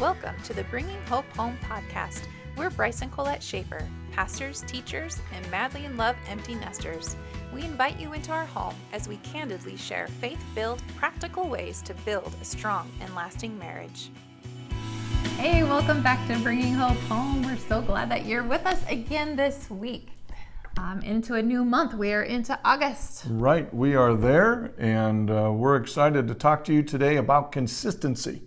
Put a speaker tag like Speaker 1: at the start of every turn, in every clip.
Speaker 1: Welcome to the Bringing Hope Home podcast. We're Bryce and Colette Schaefer, pastors, teachers, and madly in love empty nesters. We invite you into our home as we candidly share faith-filled, practical ways to build a strong and lasting marriage. Hey, welcome back to Bringing Hope Home. We're so glad that you're with us again this week. Into a new month. We are into August.
Speaker 2: Right, we are there, and we're excited to talk to you today about consistency.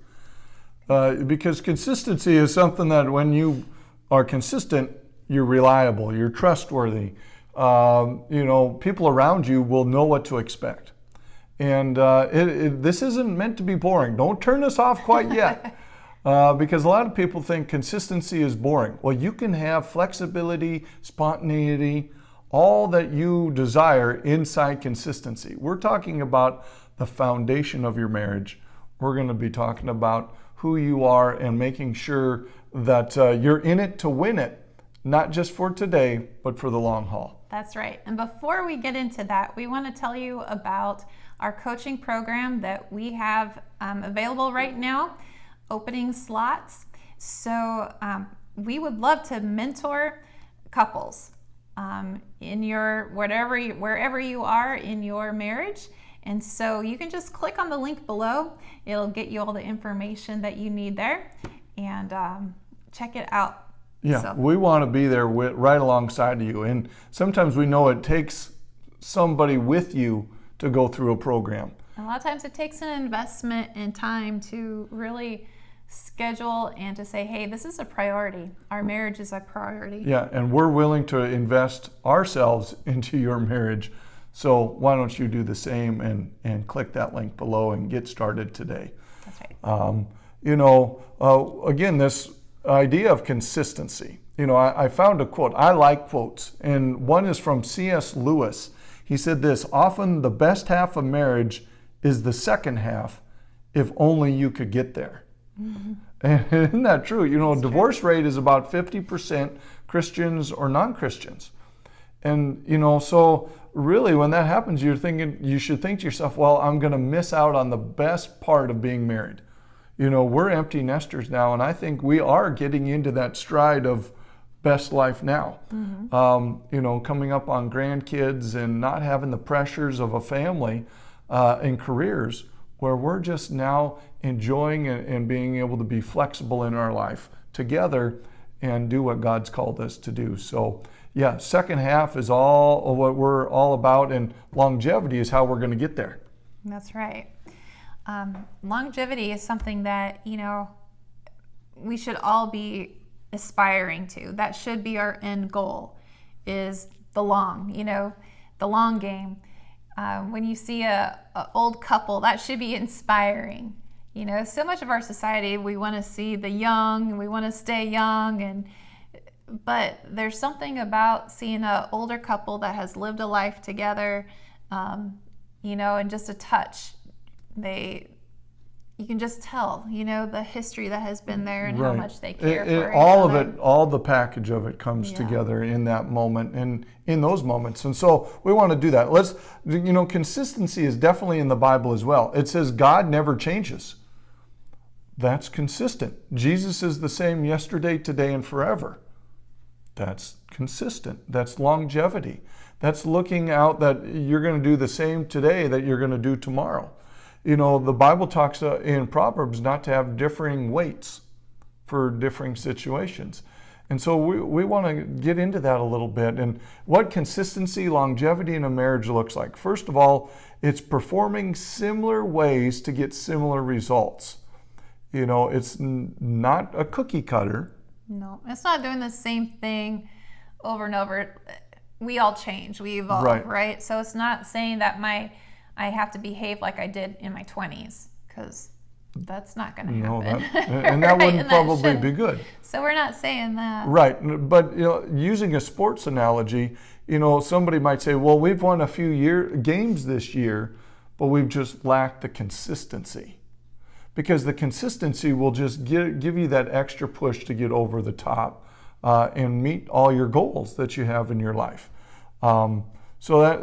Speaker 2: Because consistency is something that when you are consistent, you're reliable, you're trustworthy. People around you will know what to expect. And this isn't meant to be boring. Don't turn this off quite yet. Because a lot of people think consistency is boring. Well, you can have flexibility, spontaneity, all that you desire inside consistency. We're talking about the foundation of your marriage. We're going to be talking about who you are and making sure that you're in it to win it, not just for today, but for the long haul.
Speaker 1: That's right. And before we get into that, we want to tell you about our coaching program that we have available right now, opening slots. So we would love to mentor couples in your wherever you are in your marriage. And so you can just click on the link below. It'll get you all the information that you need there, and check it out.
Speaker 2: Yeah, we want to be there right alongside you. And sometimes we know it takes somebody with you to go through a program.
Speaker 1: A lot of times it takes an investment in time to really schedule and to say, hey, this is a priority. Our marriage is a priority.
Speaker 2: Yeah, and we're willing to invest ourselves into your marriage. So why don't you do the same and click that link below and get started today.
Speaker 1: That's right.
Speaker 2: Again, this idea of consistency. I found a quote. I like quotes. And one is from C.S. Lewis. He said this: often the best half of marriage is the second half, if only you could get there. Mm-hmm. And isn't that true? Divorce rate is about 50% Christians or non-Christians. And, so really when that happens, you should think to yourself, well, I'm going to miss out on the best part of being married. We're empty nesters now, and I think we are getting into that stride of best life now. Mm-hmm. Coming up on grandkids and not having the pressures of a family and careers, where we're just now enjoying and being able to be flexible in our life together and do what God's called us to do. So yeah, second half is all what we're all about, and longevity is how we're going to get there.
Speaker 1: That's right. Longevity is something that, we should all be aspiring to. That should be our end goal, is the long game. When you see a old couple, that should be inspiring. So much of our society, we want to see the young, and we want to stay young, but there's something about seeing an older couple that has lived a life together, and just a touch, you can just tell, the history that has been there and
Speaker 2: right.
Speaker 1: How much they care for
Speaker 2: all
Speaker 1: each other.
Speaker 2: of it, all the package of it comes together in that moment and in those moments. And so we want to do that. Consistency is definitely in the Bible as well. It says God never changes. That's consistent. Jesus is the same yesterday, today, and forever. That's consistent. That's longevity. That's looking out that you're going to do the same today that you're going to do tomorrow. The Bible talks in Proverbs not to have differing weights for differing situations. And so we want to get into that a little bit and what consistency, longevity in a marriage looks like. First of all, it's performing similar ways to get similar results. It's not a cookie cutter.
Speaker 1: No, it's not doing the same thing over and over. We all change, we evolve, right? So it's not saying that I have to behave like I did in my 20s, because that's not going to happen.
Speaker 2: And that wouldn't probably be good.
Speaker 1: So we're not saying that.
Speaker 2: Right, but using a sports analogy, somebody might say, well, we've won a few games this year, but we've just lacked the consistency. Because the consistency will just give you that extra push to get over the top and meet all your goals that you have in your life. So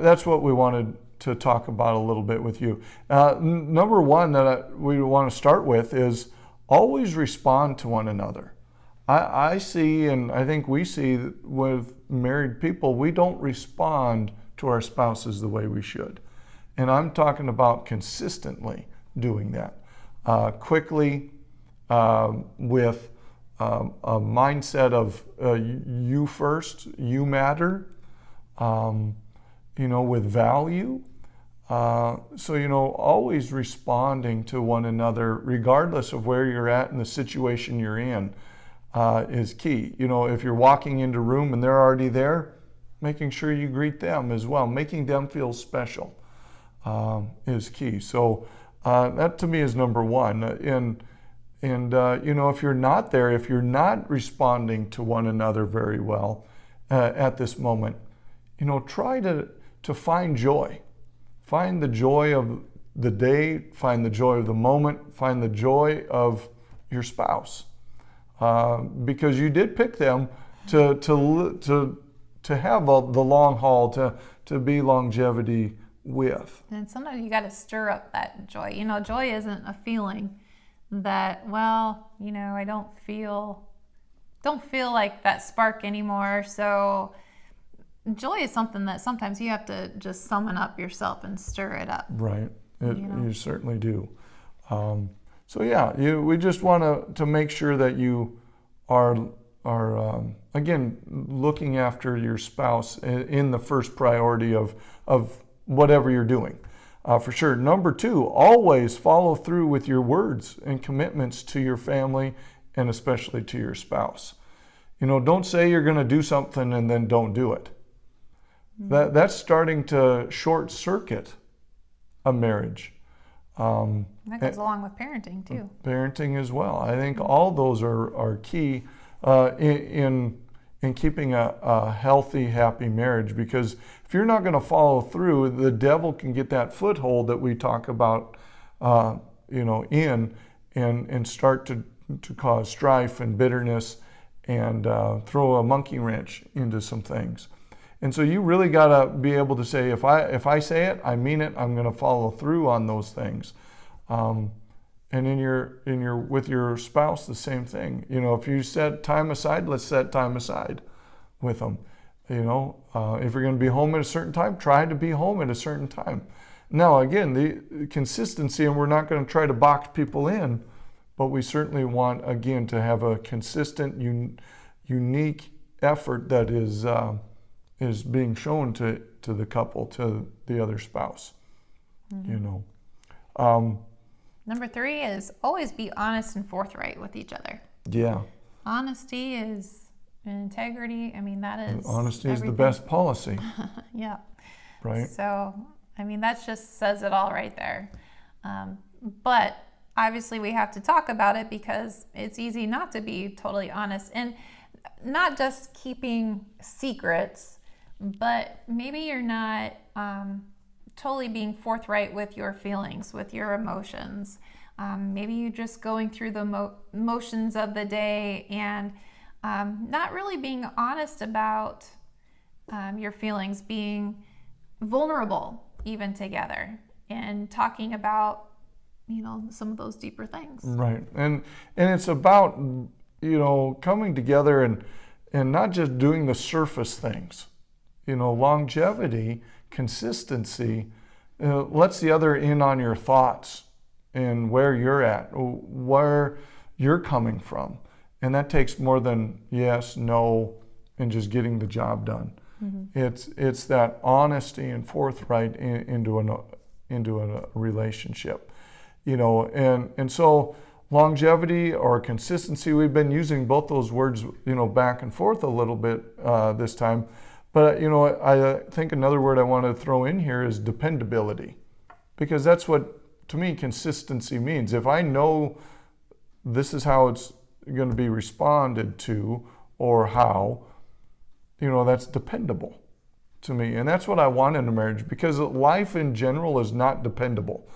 Speaker 2: that's what we wanted to talk about a little bit with you. Number one that we want to start with is always respond to one another. I see, and I think we see that with married people, we don't respond to our spouses the way we should. And I'm talking about consistently doing that. Quickly, with a mindset of you first, you matter, with value. So, always responding to one another, regardless of where you're at in the situation you're in, is key. If you're walking into a room and they're already there, making sure you greet them as well, making them feel special is key. So that to me is number one. And if you're not there, if you're not responding to one another very well at this moment, try to find joy. Find the joy of the day, find the joy of the moment, find the joy of your spouse. Because you did pick them to have the long haul, to be longevity with.
Speaker 1: And sometimes you got to stir up that joy. Joy isn't a feeling that, I don't feel like that spark anymore. So joy is something that sometimes you have to just summon up yourself and stir it up.
Speaker 2: Right. You certainly do. We just want to make sure that you are again, looking after your spouse in the first priority of whatever you're doing. For sure. Number 2, always follow through with your words and commitments to your family and especially to your spouse. Don't say you're going to do something and then don't do it. That's starting to short circuit a marriage.
Speaker 1: That goes along with parenting too.
Speaker 2: Parenting as well. I think all those are key in keeping a healthy, happy marriage, because if you're not going to follow through, the devil can get that foothold that we talk about, and start to cause strife and bitterness and throw a monkey wrench into some things. And so you really got to be able to say, if I say it, I mean it. I'm going to follow through on those things. And with your spouse, the same thing. If you set time aside, let's set time aside with them. If you're going to be home at a certain time, try to be home at a certain time. Now, again, the consistency, and we're not going to try to box people in, but we certainly want, again, to have a consistent, unique effort that is being shown to the couple, to the other spouse.
Speaker 1: Number 3 is always be honest and forthright with each other.
Speaker 2: Yeah.
Speaker 1: Honesty is integrity. That is
Speaker 2: honesty
Speaker 1: everything.
Speaker 2: Is the best policy.
Speaker 1: Yeah.
Speaker 2: Right.
Speaker 1: So, that just says it all right there. But obviously we have to talk about it because it's easy not to be totally honest, and not just keeping secrets, but maybe you're not totally being forthright with your feelings, with your emotions. Maybe you're just going through the motions of the day and not really being honest about your feelings, being vulnerable even together, and talking about, some of those deeper things.
Speaker 2: Right. And it's about, coming together and not just doing the surface things. Longevity, consistency, lets the other in on your thoughts and where you're at, where you're coming from. And that takes more than yes, no, and just getting the job done. Mm-hmm. It's that honesty and forthright into a relationship, and so longevity or consistency, we've been using both those words, back and forth a little bit this time. But, I think another word I want to throw in here is dependability, because that's what, to me, consistency means. If I know this is how it's going to be responded to, or how, that's dependable to me. And that's what I want in a marriage, because life in general is not dependable.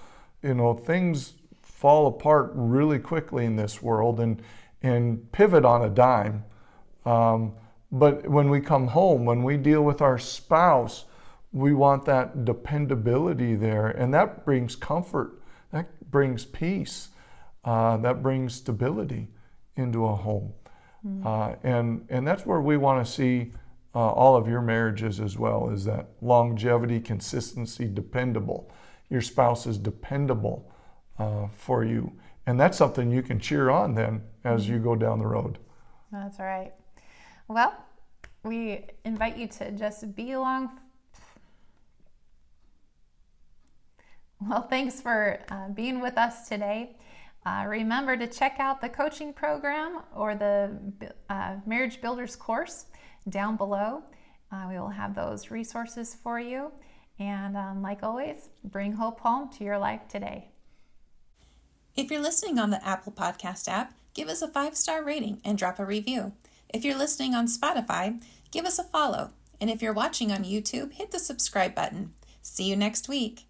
Speaker 2: Things fall apart really quickly in this world and pivot on a dime. But when we come home, when we deal with our spouse, we want that dependability there, and that brings comfort, that brings peace. that brings stability into a home. And that's where we want to see all of your marriages as well, is that longevity, consistency, dependable. Your spouse is dependable for you. And that's something you can cheer on then as you go down the road.
Speaker 1: That's right. Well, we invite you to just be along. Well, thanks for being with us today. Remember to check out the coaching program or the Marriage Builders course down below. We will have those resources for you. And like always, bring hope home to your life today.
Speaker 3: If you're listening on the Apple Podcast app, give us a 5-star rating and drop a review. If you're listening on Spotify, give us a follow. And if you're watching on YouTube, hit the subscribe button. See you next week.